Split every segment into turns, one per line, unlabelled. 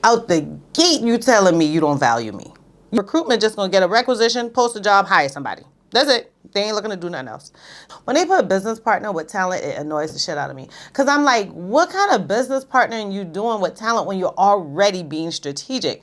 Out the gate, you telling me you don't value me. Recruitment just gonna get a requisition, post a job, hire somebody. That's it. They ain't looking to do nothing else. When they put a business partner with talent, it annoys the shit out of me. Because I'm like, what kind of business partner are you doing with talent when you're already being strategic?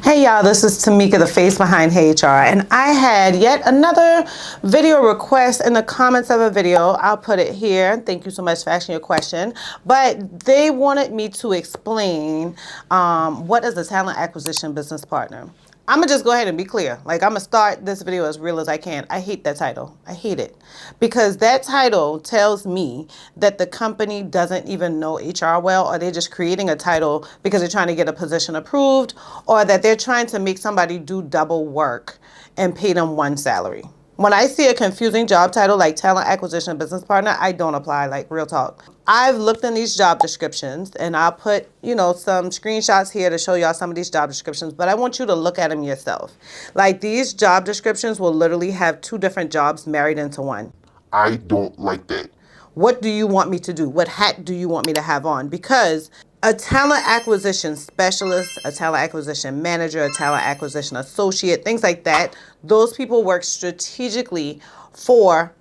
Hey y'all, this is Tamika, the face behind Heyyy HR, and I had yet another video request in the comments of a video. I'll put it here. Thank you so much for asking your question. But they wanted me to explain what is a talent acquisition business partner. I'm gonna just go ahead and be clear. Like, I'm gonna start this video as real as I can. I hate that title. I hate it. Because that title tells me that the company doesn't even know HR well, or they're just creating a title because they're trying to get a position approved, or that they're trying to make somebody do double work and pay them one salary. When I see a confusing job title like talent acquisition business partner, I don't apply, like real talk. I've looked in these job descriptions and I'll put, some screenshots here to show y'all some of these job descriptions, but I want you to look at them yourself. Like, these job descriptions will literally have two different jobs married into one.
I don't like that.
What do you want me to do? What hat do you want me to have on? Because a talent acquisition specialist, a talent acquisition manager, a talent acquisition associate, things like that, those people work strategically for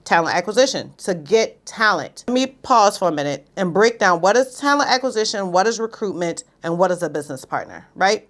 talent acquisition to get talent. Let me pause for a minute and break down what is talent acquisition, what is recruitment, and what is a business partner, right?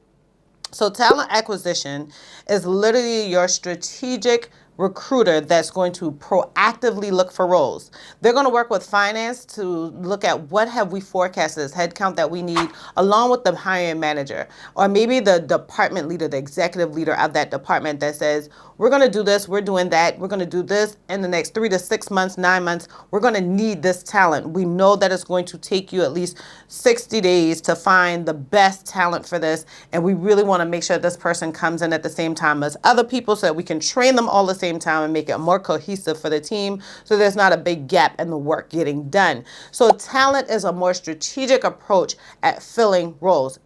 So talent acquisition is literally your strategic recruiter that's going to proactively look for roles. They're going to work with finance to look at what have we forecasted as headcount that we need, along with the hiring manager, or maybe the department leader, the executive leader of that department that says, we're going to do this, we're doing that, we're going to do this in the next 3 to 6 months, 9 months. We're going to need this talent. We know that it's going to take you at least 60 days to find the best talent for this. And we really want to make sure this person comes in at the same time as other people so that we can train them all at the same time and make it more cohesive for the team so there's not a big gap in the work getting done. So talent is a more strategic approach at filling roles.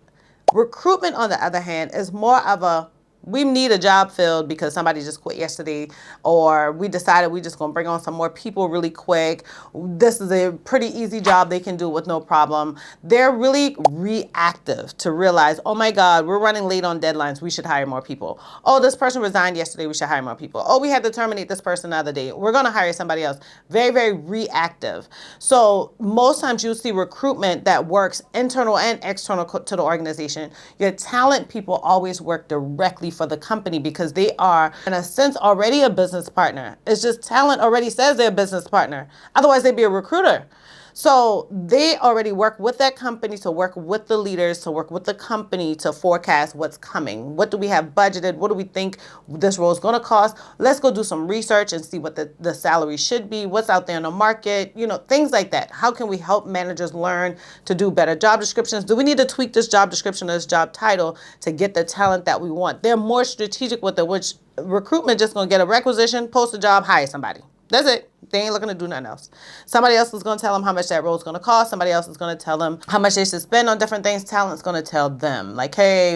Recruitment, on the other hand, is more of a, we need a job filled because somebody just quit yesterday, or we decided we just gonna bring on some more people really quick. This is a pretty easy job they can do with no problem. They're really reactive to realize, oh my God, we're running late on deadlines, we should hire more people. Oh, this person resigned yesterday, we should hire more people. Oh, we had to terminate this person the other day, we're gonna hire somebody else. Very, very reactive. So most times you'll see recruitment that works internal and external to the organization. Your talent people always work directly for the company because they are, in a sense, already a business partner. It's just talent already says they're a business partner. Otherwise, they'd be a recruiter. So they already work with that company to work with the leaders, to work with the company to forecast what's coming. What do we have budgeted? What do we think this role is going to cost? Let's go do some research and see what the salary should be, what's out there in the market, things like that. How can we help managers learn to do better job descriptions? Do we need to tweak this job description or this job title to get the talent that we want? They're more strategic with it, which recruitment just going to get a requisition, post a job, hire somebody. That's it. They ain't looking to do nothing else. Somebody else is going to tell them how much that role is going to cost. Somebody else is going to tell them how much they should spend on different things. Talent's going to tell them, like, hey,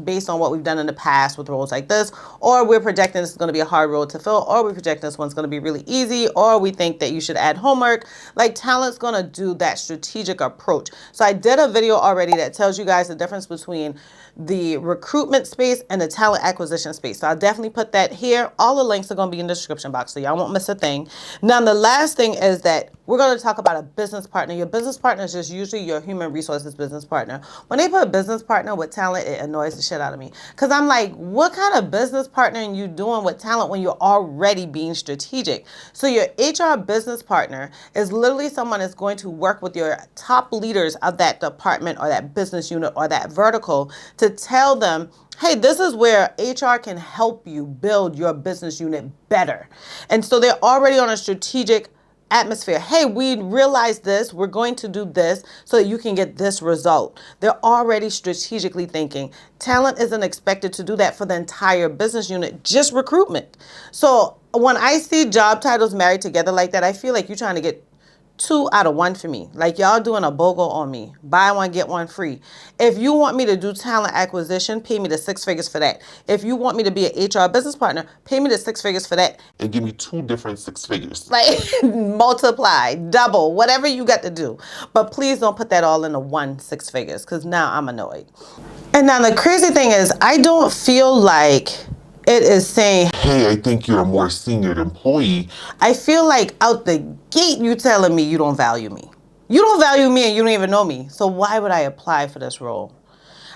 based on what we've done in the past with roles like this, or we're projecting this is going to be a hard role to fill, or we're projecting this one's going to be really easy, or we think that you should add homework. Like, talent's going to do that strategic approach. So I did a video already that tells you guys the difference between the recruitment space and the talent acquisition space. So I'll definitely put that here. All the links are going to be in the description box, so y'all won't miss a thing. Now, the last thing is that we're going to talk about a business partner. Your business partner is just usually your human resources business partner. When they put a business partner with talent, it annoys the shit out of me. Because I'm like, what kind of business partner are you doing with talent when you're already being strategic? So your HR business partner is literally someone that's going to work with your top leaders of that department or that business unit or that vertical to tell them, hey, this is where HR can help you build your business unit better. And so they're already on a strategic atmosphere. Hey, we realize this, we're going to do this so that you can get this result. They're already strategically thinking. Talent isn't expected to do that for the entire business unit, just recruitment. So when I see job titles married together like that, I feel like you're trying to get 2 out of 1 for me. Like, y'all doing a BOGO on me. Buy one, get one free. If you want me to do talent acquisition, pay me the 6 figures for that. If you want me to be an HR business partner, pay me the 6 figures for that.
And give me 2 different 6 figures.
Like, multiply, double, whatever you got to do. But please don't put that all into one 6 figures, because now I'm annoyed. And now the crazy thing is, I don't feel like it is saying,
Hey, I think you're a more senior employee.
I feel like out the gate you telling me you don't value me. You don't value me and you don't even know me. So why would I apply for this role?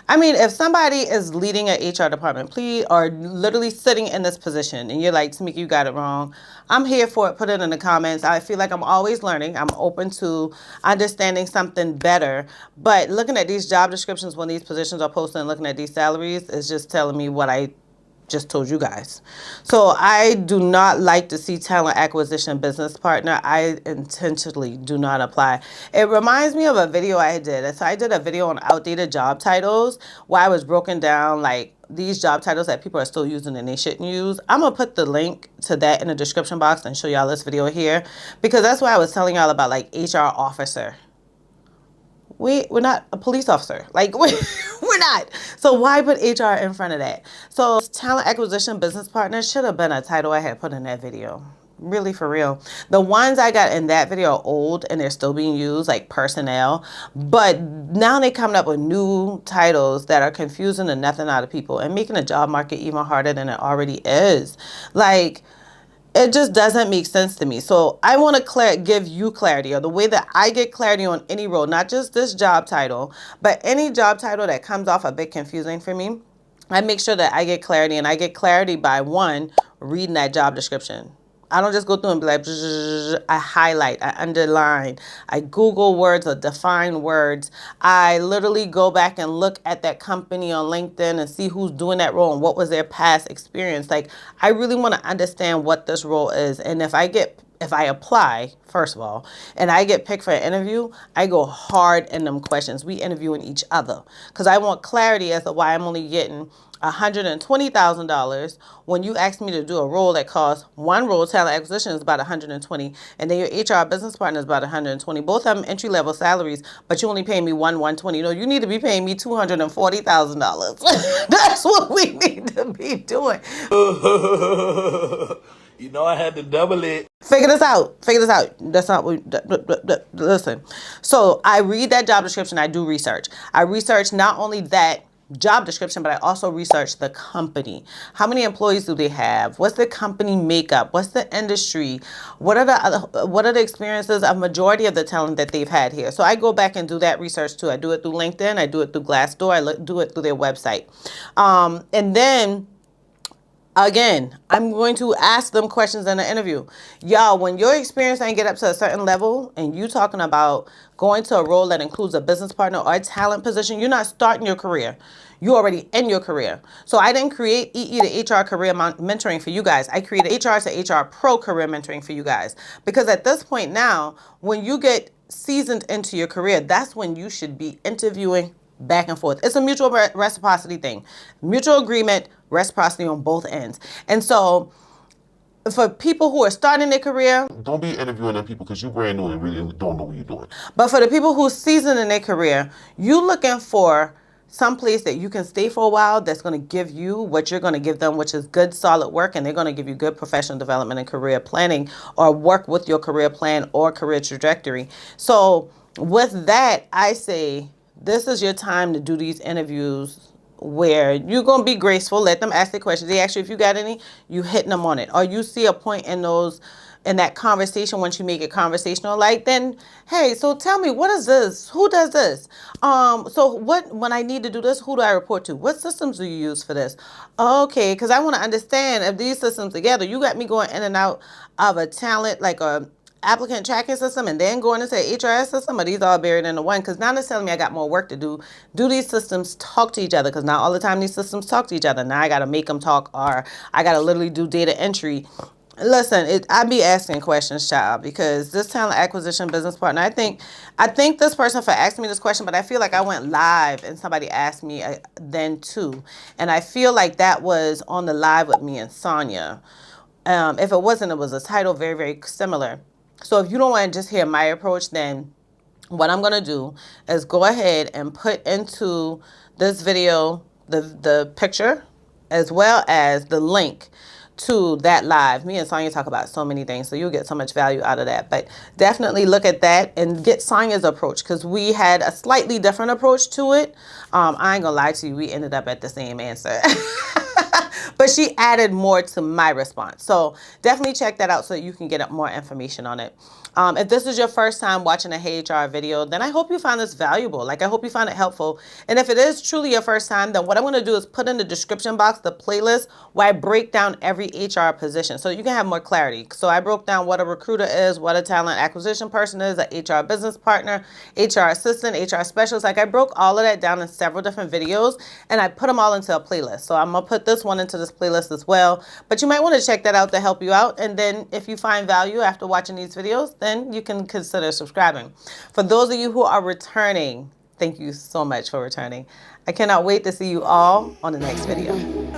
I mean, if somebody is leading an HR department, please, or literally sitting in this position, and you're like, Tamika, you got it wrong, I'm here for it. Put it in the comments. I feel like I'm always learning. I'm open to understanding something better. But looking at these job descriptions when these positions are posted and looking at these salaries is just telling me what I just told you guys. So I do not like to see talent acquisition business partner. I intentionally do not apply. It reminds me of a video I did. So I did a video on outdated job titles where I was broken down like these job titles that people are still using and they shouldn't use. I'm gonna put the link to that in the description box and show y'all this video here, because that's why I was telling y'all about like HR officer. We're not a police officer. Like, we're not. So why put HR in front of that? So talent acquisition business partner should have been a title I had put in that video. Really, for real. The ones I got in that video are old and they're still being used, like personnel. But now they're coming up with new titles that are confusing the nothing out of people and making the job market even harder than it already is. Like, it just doesn't make sense to me. So I want to give you clarity, or the way that I get clarity on any role, not just this job title, but any job title that comes off a bit confusing for me. I make sure that I get clarity, and I get clarity by, one, reading that job description. I don't just go through and be like, I highlight, I underline, I Google words or define words. I literally go back and look at that company on LinkedIn and see who's doing that role and what was their past experience. Like, I really want to understand what this role is. And if I apply, first of all, and I get picked for an interview, I go hard in them questions. We interviewing each other because I want clarity as to why I'm only getting $120,000 when you asked me to do a role that costs, one role, talent acquisition, is about 120, and then your HR business partner is about 120. Both of them entry-level salaries, but you only pay me 120. No, you need to be paying me $240,000. That's what we need to be doing.
You know I had to double it.
Figure this out. That's not what listen. So I read that job description. I do research. I research not only that job description, but I also research the company. How many employees do they have? What's the company makeup? What's the industry? What are the experiences of majority of the talent that they've had here? So I go back and do that research too. I do it through LinkedIn. I do it through Glassdoor. I do it through their website. And then again, I'm going to ask them questions in the interview. Y'all, when your experience ain't get up to a certain level and you talking about going to a role that includes a business partner or a talent position, you're not starting your career. You're already in your career. So I didn't create EE to HR career mentoring for you guys. I created HR to HR pro career mentoring for you guys. Because at this point now, when you get seasoned into your career, that's when you should be interviewing back and forth. It's a mutual reciprocity thing. Mutual agreement, reciprocity on both ends. And so for people who are starting their career,
Don't be interviewing them people because you're brand new and really don't know what you're doing.
but for the people who are seasoned in their career, you looking for some place that you can stay for a while that's going to give you what you're going to give them, which is good, solid work, and they're going to give you good professional development and career planning, or work with your career plan or career trajectory. So with that, I say, this is your time to do these interviews where you're going to be graceful. Let them ask their questions. They ask you if you got any, you hitting them on it. Or you see a point in that conversation, once you make it conversational, like, then, hey, so tell me, what is this? Who does this? So when I need to do this, who do I report to? What systems do you use for this? Okay, because I want to understand if these systems together, you got me going in and out of a talent, like a applicant tracking system, and then going into the HRS system, or these all buried into one? Because now it's telling me I got more work to do. Do these systems talk to each other? Because not all the time these systems talk to each other. Now I got to make them talk, or I got to literally do data entry. Listen, I be asking questions, child, because this talent acquisition business partner, I think this person for asking me this question, but I feel like I went live and somebody asked me then too. And I feel like that was on the live with me and Sonja. If it wasn't, it was a title very, very similar. So if you don't want to just hear my approach, then what I'm going to do is go ahead and put into this video the picture as well as the link to that live. Me and Sonja talk about so many things, so you'll get so much value out of that. But definitely look at that and get Sonja's approach, because we had a slightly different approach to it. I ain't gonna lie to you, we ended up at the same answer. But she added more to my response. So definitely check that out so you can get more information on it. If this is your first time watching a Heyyy HR video, then I hope you found this valuable. Like, I hope you found it helpful. And if it is truly your first time, then what I'm going to do is put in the description box the playlist where I break down every HR position so you can have more clarity. So I broke down what a recruiter is, what a talent acquisition person is, an HR business partner, HR assistant, HR specialist. Like, I broke all of that down in several different videos and I put them all into a playlist. So I'm going to put this one into this playlist as well. But you might want to check that out to help you out. And then if you find value after watching these videos, then you can consider subscribing. For those of you who are returning, thank you so much for returning. I cannot wait to see you all on the next video.